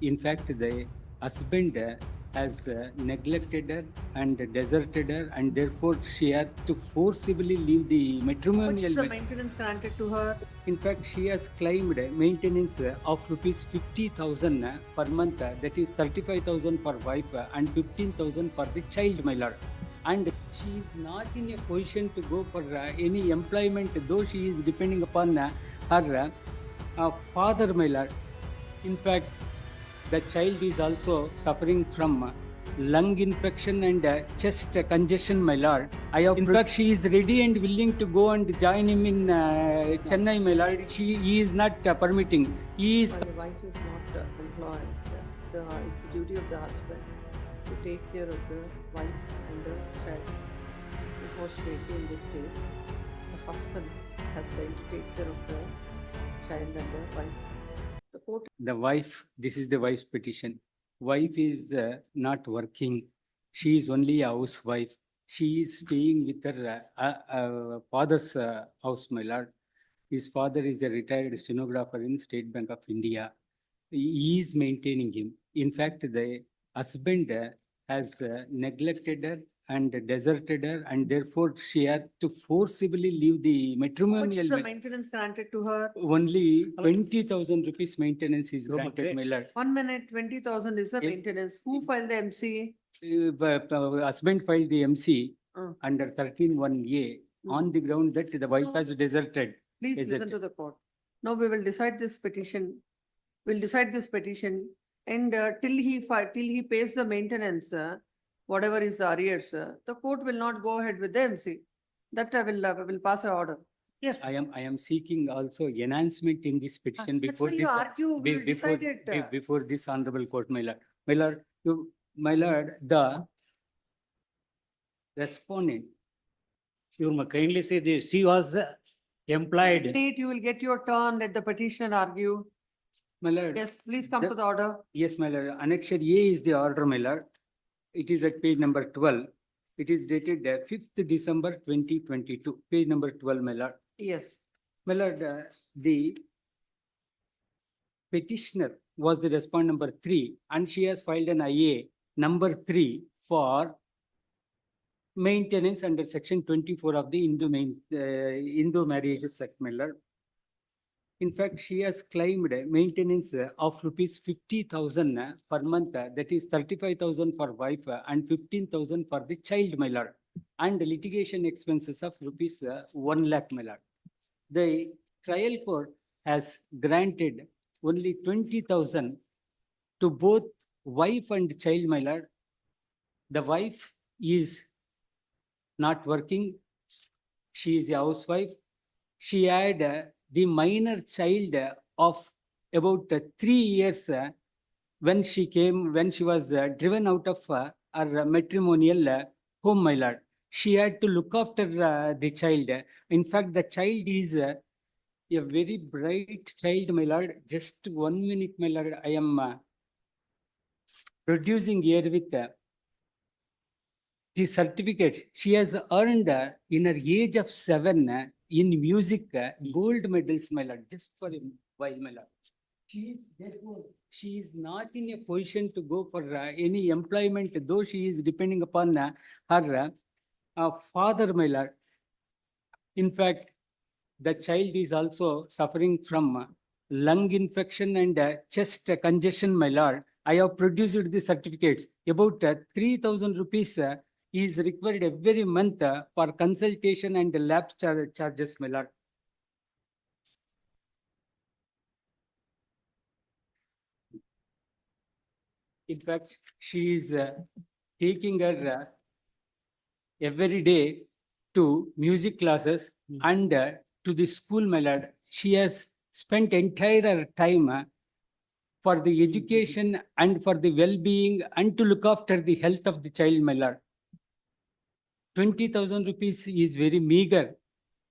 In fact, the husband has neglected her and deserted her, and therefore she had to forcibly leave the How much matrimonial. is the maintenance granted to her? In fact, she has claimed maintenance of rupees 50,000 per month. That is 35,000 for wife and 15,000 for the child, my lord. And she is not in a position to go for any employment, though she is depending upon her father, my lord. In fact, the child is also suffering from lung infection and chest congestion, my lord. In fact, she is ready and willing to go and join him in Chennai, my lord. He is not permitting. He is. While the wife is not employed, it's the duty of the husband to take care of the wife and the child. Unfortunately, in this case, the husband has failed to take care of the child and the wife. The court. The wife, this is the wife's petition. Wife is not working. She is only a housewife. She is staying with her father's house, my lord. His father is a retired stenographer in State Bank of India. He is maintaining him. In fact, the husband has neglected her and deserted her, and therefore she had to forcibly leave the How much matrimonial. is the maintenance granted to her? Only 20,000 rupees maintenance is granted, my lord. 1 minute, 20,000 is the Yep. maintenance. Who filed the MC? Husband filed the MC Uh, under 13(1)(a) on the ground that the wife has deserted. Please Is listen it- to the court. Now we will decide this petition. We'll decide this petition and till he pays the maintenance, whatever is the arrears, the court will not go ahead with the MC. That I will pass an order. Yes. I am seeking also enhancement in this petition That's before why you this. argue, we will before, decide it. before this honorable court, my lord. My lord, the respondent. You may kindly say this, she was employed. Date, you will get your turn, let the petitioner argue. My lord. Yes, please come The- to the order. Yes, my lord. Annexure A is the order, my lord. It is at page number 12. It is dated 5th December 2022, page number 12, my lord. Yes. My lord, the petitioner was the respondent number 3, and she has filed an IA number 3 for maintenance under section 24 of the Hindu Marriages Act, my lord. In fact, she has claimed maintenance of rupees 50,000 per month. That is 35,000 for wife and 15,000 for the child, my lord. And litigation expenses of rupees 1 lakh, my lord. The trial court has granted only 20,000 to both wife and child, my lord. The wife is not working. She is a housewife. She had the minor child of about 3 years when she was driven out of her matrimonial home, my lord. She had to look after the child. In fact, the child is a very bright child, my lord. Just 1 minute, my lord. I am producing here with the certificate. She has earned in her age of 7 in music gold medals, my lord, just for a while, my lord. She is not in a position to go for any employment, though she is depending upon her father, my lord. In fact, the child is also suffering from lung infection and chest congestion, my lord. I have produced the certificates. About 3,000 rupees is required every month for consultation and lab charges, my lord. In fact, she is taking her every day to music classes and to the school, my lord. She has spent entire time for the education and for the well-being and to look after the health of the child, my lord. 20,000 rupees is very meager.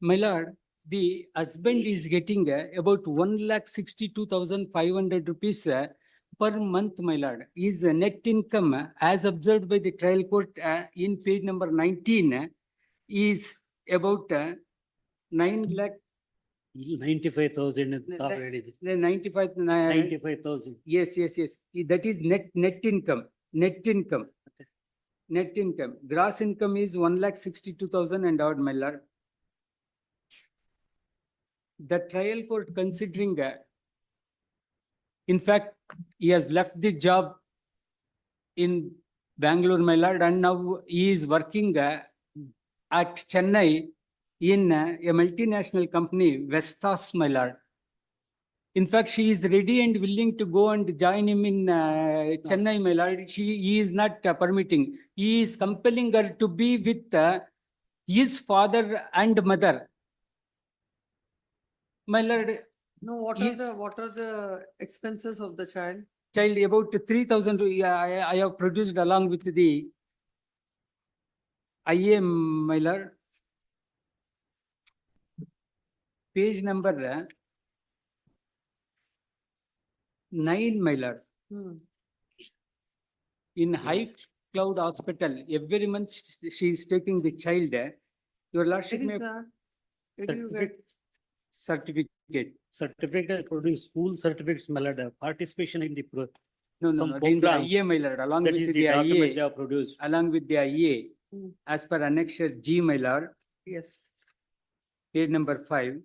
My lord, the husband is getting about 1,62,500 rupees per month, my lord. His net income, as observed by the trial court in page number 19, is about 9 lakh 95,000 The- already. The 95, 95,000. yes. That is net income, net income. Net income. Gross income is 1,62,000 and odd, my lord. The trial court considering, in fact, he has left the job in Bangalore, my lord, and now he is working at Chennai in a multinational company, Vestas, my lord. In fact, she is ready and willing to go and join him in Chennai, my lord. He is not permitting. He is compelling her to be with his father and mother. My lord, No, Yes. what are the expenses of the child? child about 3,000, I have produced along with the IA, my lord. Page number 9, my lord. Hmm. In High Cloud Hospital, every month she is taking the child. Your lordship Where may is that? Where do you get? certificate. Certificate, produce school certificates, my lord, participation in the No, Some in the programs. IA, my lord, along that with is the the document they IA, have produced. along with the IA, Hmm. as per annexure G, my lord, Yes. page number 5.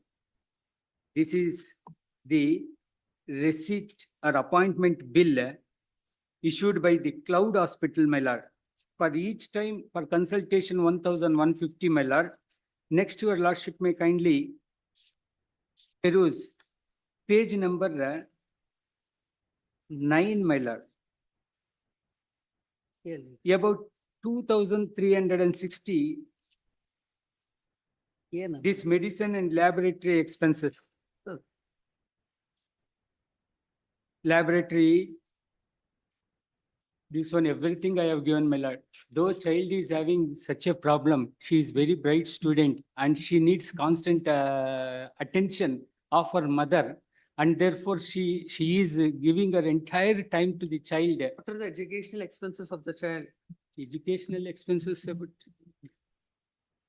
This is the receipt or appointment bill issued by the Cloud Hospital, my lord. For each time for consultation, 1,150, my lord. Next, your lordship may kindly peruse page number 9, my lord. About 2,360, this medicine and laboratory expenses. Laboratory, this one, everything I have given, my lord. Though child is having such a problem, she is very bright student and she needs constant attention of her mother. And therefore she is giving her entire time to the child. What are the educational expenses of the child? Educational expenses about,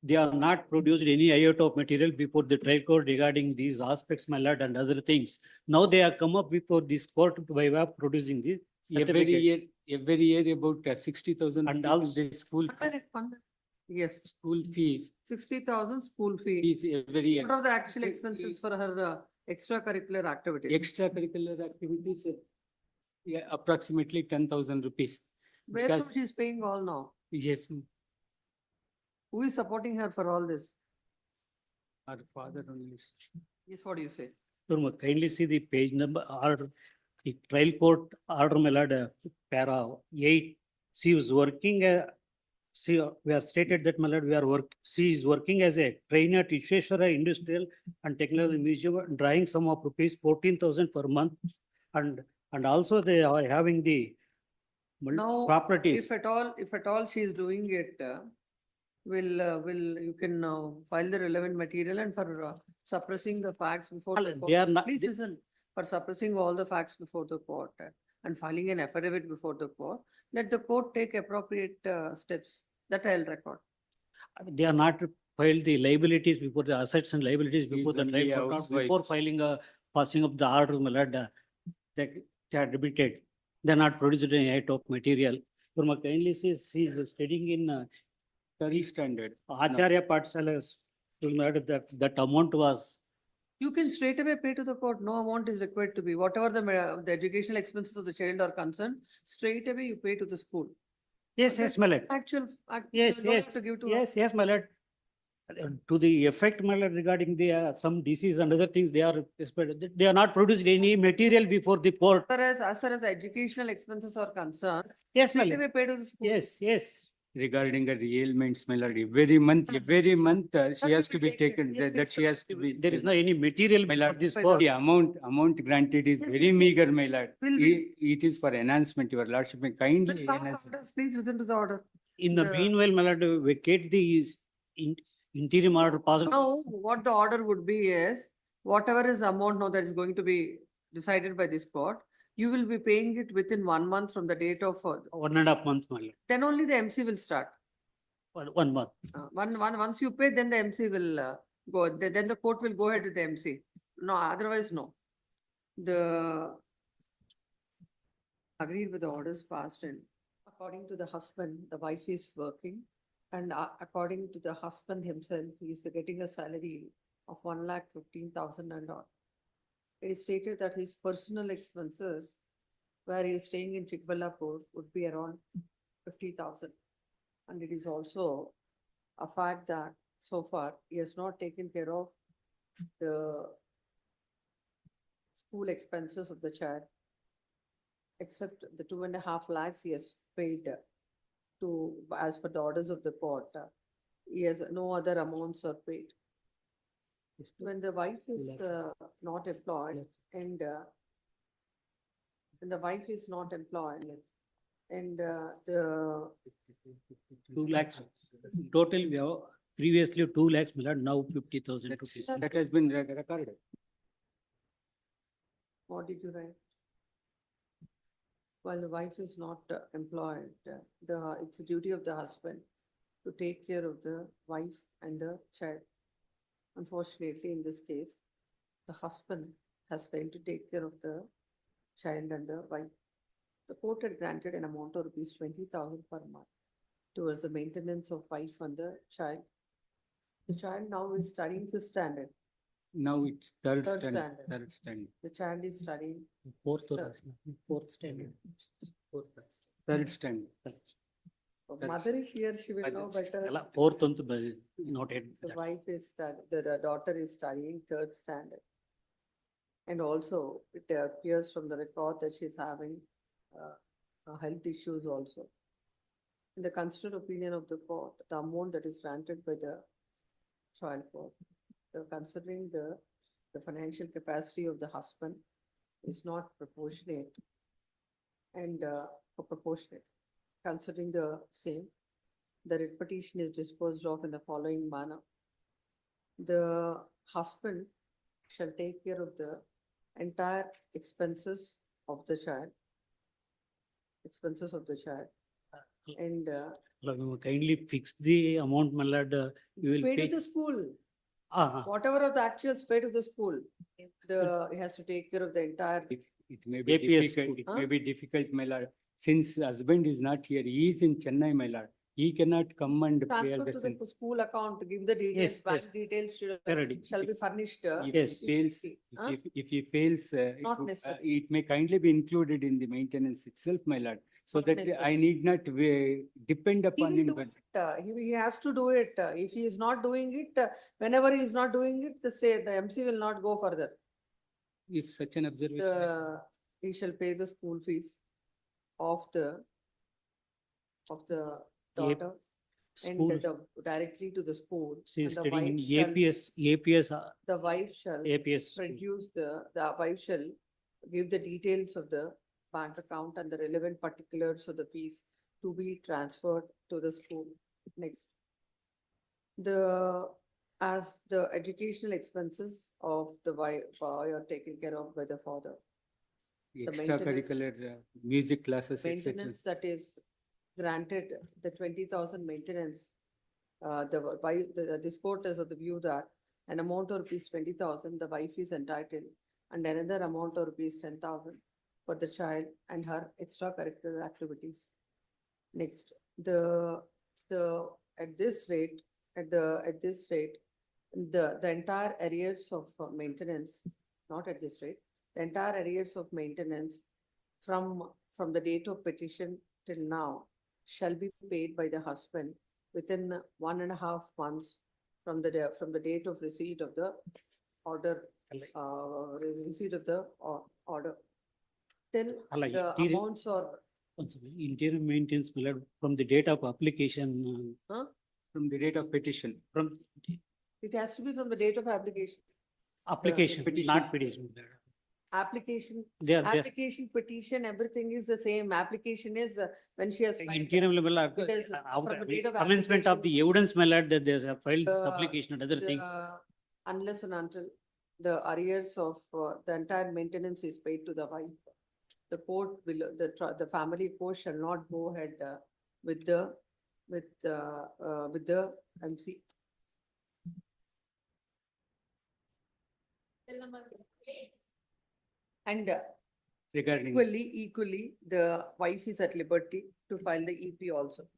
They are not produced any iota of material before the trial court regarding these aspects, my lord, and other things. Now they have come up before this court by way of producing the certificate. every year about 60,000 And rupees also- is the school, One minute. Yes, school fees, 60,000 school fee. fees every year. What are the actual expenses for her extracurricular activities? Extracurricular activities, yeah, approximately 10,000 rupees. Where from because- she is paying all now? Yes, Who is supporting her for all this? our father only. Yes, what do you say? Sure, kindly see the page number or the trial court order, my lord, para 8. She was working, we have stated that, my lord, she is working as a trainer at Ishweshwara Industrial and Technology Museum, drawing sum of rupees 14,000 per month. And also they are having the Now, properties. if at all she is doing it, you can file the relevant material and for suppressing the facts before the court. They are not, Please listen, for suppressing all the facts before the court and filing an affidavit before the court, let the court take appropriate steps. That I'll record. they are not filed the liabilities before the assets and liabilities before Is the only trial court, not housewife. before filing passing of the order, my lord, they are debited. They are not produced any height of material. For my kindly says she is studying in Third standard. Acharya Pathshalas. That amount was, You can straight away pay to the court. No amount is required to be. Whatever the educational expenses of the child are concerned, straight away you pay to the school. yes, my lord. Actual. Yes, you don't have yes, to give to her. yes, my lord. To the effect, my lord, regarding the some disease and other things, they are not produced any material before the court. As far as educational expenses are concerned, Yes, my straight lord. away pay to the school. Yes. Regarding her ailments, my lord, every month, she has to be taken, Yes, that she has to be. There is no any material My before lord, this By court. the amount granted is Yes, very yes. meager, my lord. Will be- It is for enhancement, your lordship may Then kindly come enhance. orders, please listen to the order. In the The- meanwhile, my lord, vacate the interim order passed. Now, what the order would be is, whatever is amount now that is going to be decided by this court, you will be paying it within 1 month from the date of, 1.5 months, my lord. then only the MC will start. 1 month. Once you pay, then the MC will go, then the court will go ahead with the MC. No, otherwise, no. The agreed with the orders passed and according to the husband, the wife is working. And according to the husband himself, he is getting a salary of 1,15,000 and all. It is stated that his personal expenses, where he is staying in Chikballapur, would be around 50,000. And it is also a fact that so far he has not taken care of the school expenses of the child, except the 2.5 lakhs he has paid to, as per the orders of the court. He has no other amounts are paid. When the wife is not employed and when the wife is not employed and the 2 lakhs, total we have previously 2 lakhs, my lord, now 50,000 rupees. That has been recorded. what did you write? While the wife is not employed, it's a duty of the husband to take care of the wife and the child. Unfortunately, in this case, the husband has failed to take care of the child and the wife. The court had granted an amount of rupees 20,000 per month towards the maintenance of wife and the child. The child now is studying 5th standard. Now it's third Third standard. standard. Third standard. The child is studying Fourth standard. Third standard. Mother is here, she will know better. Fourth ಒಂದು noted. The wife is the daughter is studying 3rd standard. And also it appears from the record that she is having health issues also. In the considered opinion of the court, the amount that is granted by the trial court, considering the financial capacity of the husband is not proportionate and proportionate. Considering the same, the writ petition is disposed of in the following manner. The husband shall take care of the entire expenses of the child. And Kindly fix the amount, my lord, you will pay pay. to the school. Whatever. Whatever of the actuals pay to the school. He has to take care of the entire. It may be APS difficult, it school. may be difficult, my lord. Since husband is not here, he is in Chennai, my lord. He cannot come and pay Transfer all to the. the school account, give the details, Yes, bank yes. details Already. shall be furnished. If Yes. he fails, Huh? if he fails, Not necessary. it may kindly be included in the maintenance itself, my lord. So Not that I necessary. need not depend He upon will him, do but it, he has to do it. If he is not doing it, whenever he is not doing it, the MC will not go further. if such an observation. He shall pay the school fees of the daughter and School, directly to the school. she is and the studying in wife shall- APS, The wife shall APS. school. produce the wife shall give the details of the bank account and the relevant particulars of the fees to be transferred to the school. Next. As the educational expenses of the wife are taken care of by the father. the maintenance- Extracurricular music classes, etc. Maintenance that is granted, the 20,000 maintenance. This court is of the view that an amount of rupees 20,000, the wife is entitled, and another amount of rupees 10,000 for the child and her extracurricular activities. Next, at this rate, the entire arrears of maintenance, not at this rate, the entire arrears of maintenance from the date of petition till now shall be paid by the husband within 1.5 months from the date of receipt of the order, order. Till Alla, the interior- amounts are, Interim maintenance, my lord, from the date of application, From the date of petition. from it has to be from the date of application. application, petition. not petition. my lord. Application, They are, application, petition, everything is the same. Application is when she has. filed interim, my lord, It is from the date of commencement of the evidence, my lord, that there's a filed this The- application and other things. Unless and until the arrears of the entire maintenance is paid to the wife. The court will, the family court shall not go ahead with the MC. And regarding. equally, the wife is at liberty to file the EP also.